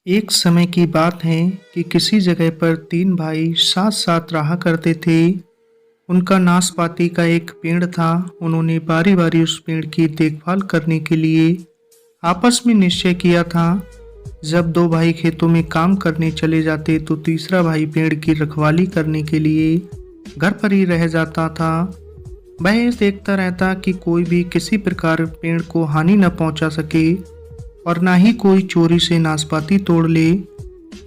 एक समय की बात है कि किसी जगह पर तीन भाई साथ साथ रहा करते थे। उनका नाशपाती का एक पेड़ था। उन्होंने बारी बारी उस पेड़ की देखभाल करने के लिए आपस में निश्चय किया था। जब दो भाई खेतों में काम करने चले जाते तो तीसरा भाई पेड़ की रखवाली करने के लिए घर पर ही रह जाता था। वह ये देखता रहता कि कोई भी किसी प्रकार पेड़ को हानि न पहुंचा सके और ना ही कोई चोरी से नाशपाती तोड़ ले।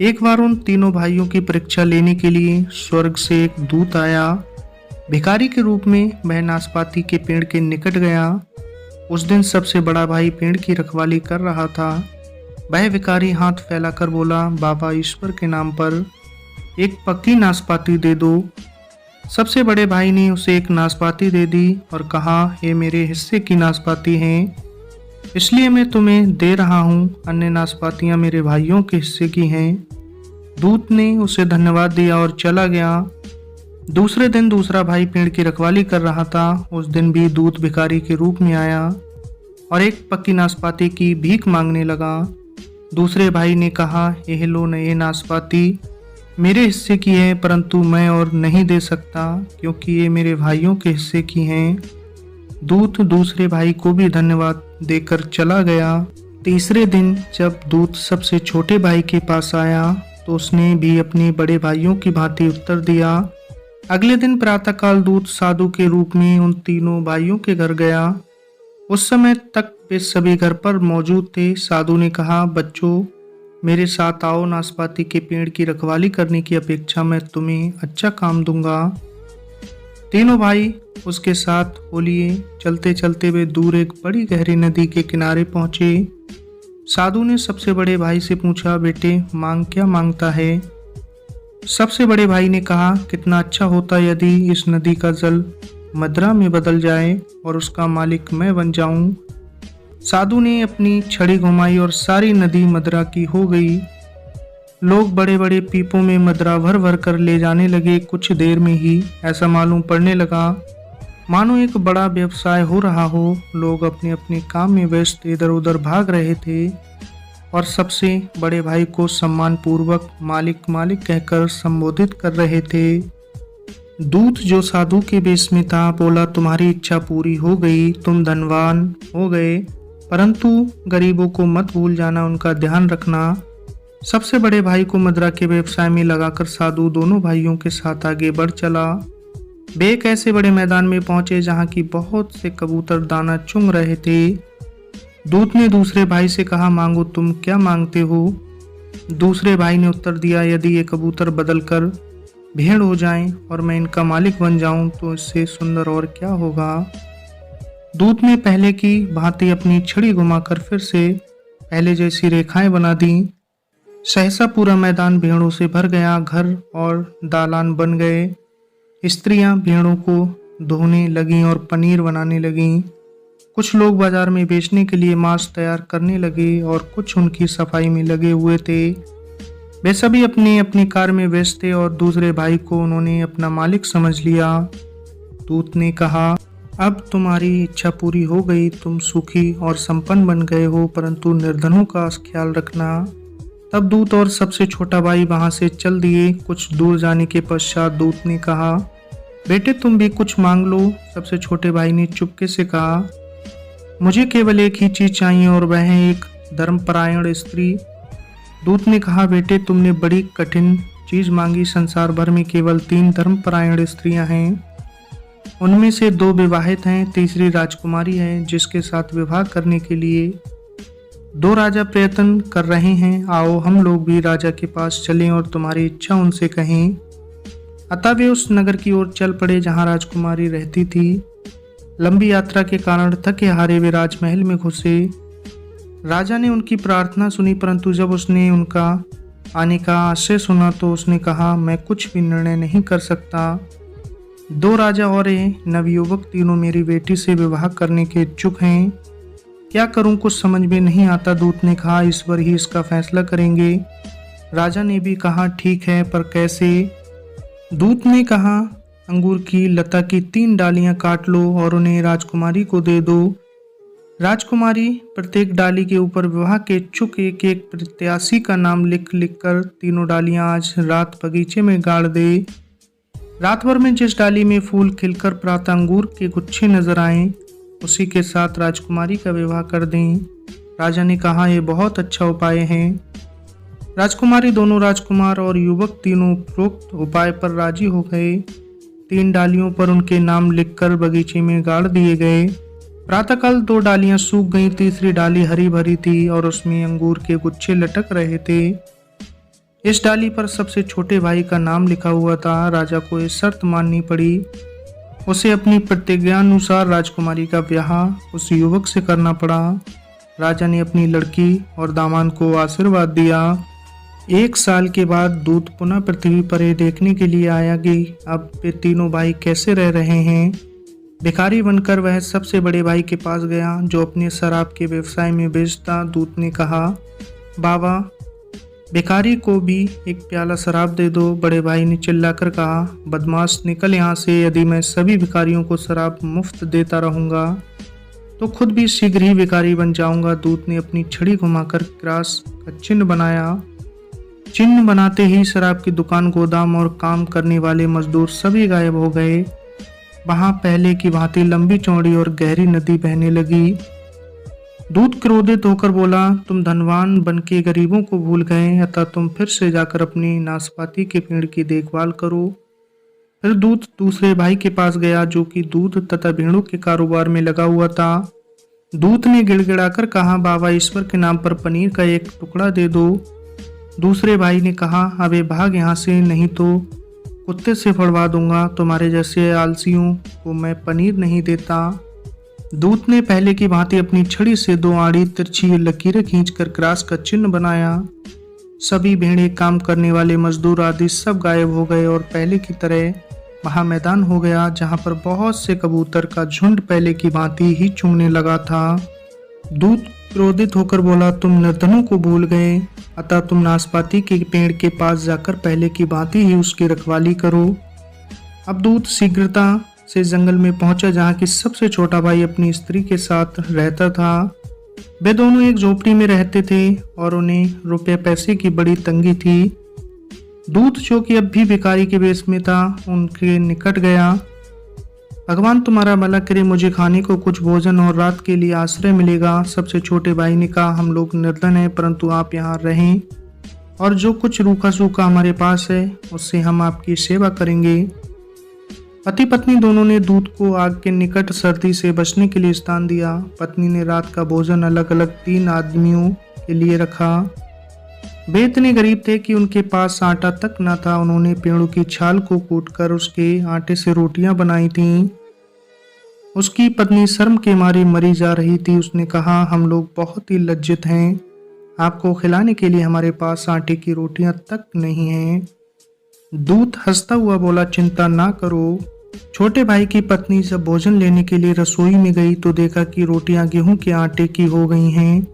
एक बार उन तीनों भाइयों की परीक्षा लेने के लिए स्वर्ग से एक दूत आया। भिखारी के रूप में वह नाशपाती के पेड़ के निकट गया। उस दिन सबसे बड़ा भाई पेड़ की रखवाली कर रहा था। वह भिखारी हाथ फैलाकर बोला, बाबा ईश्वर के नाम पर एक पक्की नाशपाती दे दो। सबसे बड़े भाई ने उसे एक नाशपाती दे दी और कहा, ये मेरे हिस्से की नाशपाती है, इसलिए मैं तुम्हें दे रहा हूँ। अन्य नाशपातियाँ मेरे भाइयों के हिस्से की हैं। दूत ने उसे धन्यवाद दिया और चला गया। दूसरे दिन दूसरा भाई पेड़ की रखवाली कर रहा था। उस दिन भी दूत भिखारी के रूप में आया और एक पक्की नाशपाती की भीख मांगने लगा। दूसरे भाई ने कहा, यह लो न, ये नाशपाती मेरे हिस्से की है, परंतु मैं और नहीं दे सकता क्योंकि ये मेरे भाइयों के हिस्से की हैं। दूत दूसरे भाई को भी धन्यवाद देकर चला गया। तीसरे दिन जब दूत सबसे छोटे भाई के पास आया तो उसने भी अपने बड़े भाइयों की भांति उत्तर दिया। अगले दिन प्रातःकाल दूत साधु के रूप में उन तीनों भाइयों के घर गया। उस समय तक वे सभी घर पर मौजूद थे। साधु ने कहा, बच्चों मेरे साथ आओ, नाशपाती के पेड़ की रखवाली करने की अपेक्षा मैं तुम्हें अच्छा काम दूंगा। तीनों भाई उसके साथ हो लिए। चलते चलते वे दूर एक बड़ी गहरी नदी के किनारे पहुंचे। साधु ने सबसे बड़े भाई से पूछा, बेटे मांग क्या मांगता है? सबसे बड़े भाई ने कहा, कितना अच्छा होता यदि इस नदी का जल मदिरा में बदल जाए और उसका मालिक मैं बन जाऊं। साधु ने अपनी छड़ी घुमाई और सारी नदी मदिरा की हो गई। लोग बड़े बड़े पीपों में मदिरा भर भर कर ले जाने लगे। कुछ देर में ही ऐसा मालूम पड़ने लगा मानो एक बड़ा व्यवसाय हो रहा हो। लोग अपने अपने काम में व्यस्त इधर उधर भाग रहे थे और सबसे बड़े भाई को सम्मान पूर्वक मालिक मालिक कहकर संबोधित कर रहे थे। दूत जो साधु के वेश में था बोला, तुम्हारी इच्छा पूरी हो गई, तुम धनवान हो गए, परंतु गरीबों को मत भूल जाना, उनका ध्यान रखना। सबसे बड़े भाई को मदिरा के व्यवसाय में लगाकर साधु दोनों भाइयों के साथ आगे बढ़ चला। वे एक ऐसे बड़े मैदान में पहुंचे जहां की बहुत से कबूतर दाना चुंग रहे थे। दूत ने दूसरे भाई से कहा, मांगो, तुम क्या मांगते हो? दूसरे भाई ने उत्तर दिया, यदि ये कबूतर बदलकर भेड़ हो जाएं और मैं इनका मालिक बन जाऊं तो इससे सुंदर और क्या होगा। दूत ने पहले की भांति अपनी छड़ी घुमाकर फिर से पहले जैसी रेखाएं बना दी। सहसा पूरा मैदान भेड़ों से भर गया। घर और दालान बन गए। स्त्रियां भेड़ों को धोने लगीं और पनीर बनाने लगीं। कुछ लोग बाजार में बेचने के लिए मांस तैयार करने लगे और कुछ उनकी सफाई में लगे हुए थे। वे सभी अपनी अपनी कार में व्यस्त थे और दूसरे भाई को उन्होंने अपना मालिक समझ लिया। दूत ने कहा, अब तुम्हारी इच्छा पूरी हो गई, तुम सुखी और संपन्न बन गए हो, परंतु निर्धनों का ख्याल रखना। तब दूत और सबसे छोटा भाई वहां से चल दिए। कुछ दूर जाने के पश्चात दूत ने कहा, बेटे तुम भी कुछ मांग लो। सबसे छोटे भाई ने चुपके से कहा, मुझे केवल एक ही चीज चाहिए और वह है एक धर्मपरायण स्त्री। दूत ने कहा, बेटे तुमने बड़ी कठिन चीज मांगी। संसार भर में केवल 3 धर्मपरायण स्त्रियां हैं। उनमें से 2 विवाहित हैं, तीसरी राजकुमारी है जिसके साथ विवाह करने के लिए 2 राजा प्रयत्न कर रहे हैं। आओ हम लोग भी राजा के पास चलें और तुम्हारी इच्छा उनसे कहें। अतः वे उस नगर की ओर चल पड़े जहां राजकुमारी रहती थी। लंबी यात्रा के कारण थके हारे वे राजमहल में घुसे। राजा ने उनकी प्रार्थना सुनी, परंतु जब उसने उनका आने का आशय सुना तो उसने कहा, मैं कुछ भी निर्णय नहीं कर सकता। 2 राजा और नवयुवक तीनों मेरी बेटी से विवाह करने के इच्छुक हैं। क्या करूं, कुछ समझ में नहीं आता। दूत ने कहा, ईश्वर ही इसका फैसला करेंगे। राजा ने भी कहा, ठीक है, पर कैसे? दूत ने कहा, अंगूर की लता की 3 डालियां काट लो और उन्हें राजकुमारी को दे दो। राजकुमारी प्रत्येक डाली के ऊपर विवाह के इच्छुक एक एक प्रत्याशी का नाम लिख लिख कर तीनों डालियां आज रात बगीचे में गाड़ दे। रात भर में जिस डाली में फूल खिलकर प्रातः अंगूर के गुच्छे नजर आए, उसी के साथ राजकुमारी का विवाह कर दें। राजा ने कहा, यह बहुत अच्छा उपाय है। राजकुमारी, दोनों राजकुमार और युवक तीनों उपरोक्त उपाय पर राजी हो गए। 3 डालियों पर उनके नाम लिखकर बगीचे में गाड़ दिए गए। प्रातःकाल 2 डालियां सूख गईं, तीसरी डाली हरी भरी थी और उसमें अंगूर के गुच्छे लटक रहे थे। इस डाली पर सबसे छोटे भाई का नाम लिखा हुआ था। राजा को ये शर्त माननी पड़ी। उसे अपनी प्रतिज्ञानुसार राजकुमारी का ब्याह उस युवक से करना पड़ा। राजा ने अपनी लड़की और दामाद को आशीर्वाद दिया। 1 साल के बाद दूत पुनः पृथ्वी पर ये देखने के लिए आया कि अब वे तीनों भाई कैसे रह रहे हैं। भिखारी बनकर वह सबसे बड़े भाई के पास गया, जो अपने शराब के व्यवसाय में बेचता। दूत ने कहा, बाबा, भिखारी को भी एक प्याला शराब दे दो। बड़े भाई ने चिल्लाकर कहा, बदमाश, निकल यहाँ से। यदि मैं सभी भिखारियों को शराब मुफ्त देता रहूँगा तो खुद भी शीघ्र ही भिखारी बन जाऊंगा। दूत ने अपनी छड़ी घुमाकर क्रॉस का चिन्ह बनाया। चिन्ह बनाते ही शराब की दुकान, गोदाम और काम करने वाले मजदूर सभी गायब हो गए। वहां पहले की भांति लंबी चौड़ी और गहरी नदी बहने लगी। दूत क्रोधित होकर बोला, तुम धनवान बनके गरीबों को भूल गए, अतः तुम फिर से जाकर अपनी नाशपाती के पेड़ की देखभाल करो। फिर दूत दूसरे भाई के पास गया, जो कि दूध तथा भेड़ों के कारोबार में लगा हुआ था। दूत ने गिड़गिड़ाकर कहा, बाबा, ईश्वर के नाम पर पनीर का एक टुकड़ा दे दो। दूसरे भाई ने कहा, अबे भाग यहाँ से, नहीं तो कुत्ते से फड़वा दूंगा। तुम्हारे जैसे आलसियों को मैं पनीर नहीं देता। दूत ने पहले की भांति अपनी छड़ी से 2 आड़ी तिरछी लकीरें खींचकर क्रॉस का चिन्ह बनाया। सभी भेड़े, काम करने वाले मजदूर आदि सब गायब हो गए और पहले की तरह वहां मैदान हो गया, जहां पर बहुत से कबूतर का झुंड पहले की भांति ही चुगने लगा था। दूत क्रोधित होकर बोला, तुम निर्धनों को भूल गए, अतः तुम नाशपाती के पेड़ के पास जाकर पहले की भांति ही उसकी रखवाली करो। अब दूत शीघ्रता से जंगल में पहुंचा, जहां की सबसे छोटा भाई अपनी स्त्री के साथ रहता था। वे दोनों एक झोपड़ी में रहते थे और उन्हें रुपये पैसे की बड़ी तंगी थी। दूत, जो कि अब भी भिखारी के वेश में था, उनके निकट गया। भगवान तुम्हारा भला करे, मुझे खाने को कुछ भोजन और रात के लिए आश्रय मिलेगा। सबसे छोटे भाई ने कहा, हम लोग निर्धन हैं, परंतु आप यहाँ रहें और जो कुछ रूखा सूखा हमारे पास है उससे हम आपकी सेवा करेंगे। पति पत्नी दोनों ने दूत को आग के निकट सर्दी से बचने के लिए स्थान दिया। पत्नी ने रात का भोजन अलग अलग 3 आदमियों के लिए रखा। वे इतने गरीब थे कि उनके पास आटा तक न था। उन्होंने पेड़ों की छाल को कूटकर उसके आटे से रोटियां बनाई थीं। उसकी पत्नी शर्म के मारे मरी जा रही थी। उसने कहा, हम लोग बहुत ही लज्जित हैं, आपको खिलाने के लिए हमारे पास आटे की रोटियां तक नहीं हैं। दूत हंसता हुआ बोला, चिंता ना करो। छोटे भाई की पत्नी जब भोजन लेने के लिए रसोई में गई तो देखा कि रोटियां गेहूं के आटे की हो गई हैं।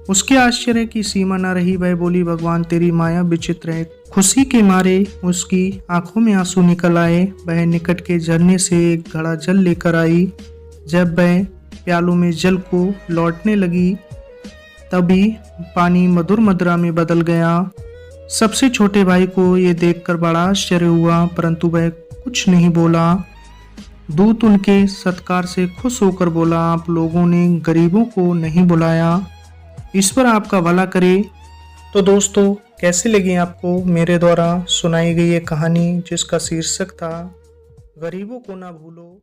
उसके आश्चर्य की सीमा न रही। वह बोली, भगवान तेरी माया विचित्र है। खुशी के मारे उसकी आंखों में आंसू निकल आए। वह निकट के झरने से एक घड़ा जल लेकर आई। जब वह प्यालों में जल को लौटने लगी, तभी पानी मधुर मदिरा में बदल गया। सबसे छोटे भाई को ये देखकर बड़ा आश्चर्य हुआ, परंतु वह कुछ नहीं बोला। दूत उनके सत्कार से खुश होकर बोला, आप लोगों ने गरीबों को नहीं बुलाया, ईश्वर आपका भला करे। तो दोस्तों, कैसी लगी आपको मेरे द्वारा सुनाई गई ये कहानी, जिसका शीर्षक था गरीबों को ना भूलो।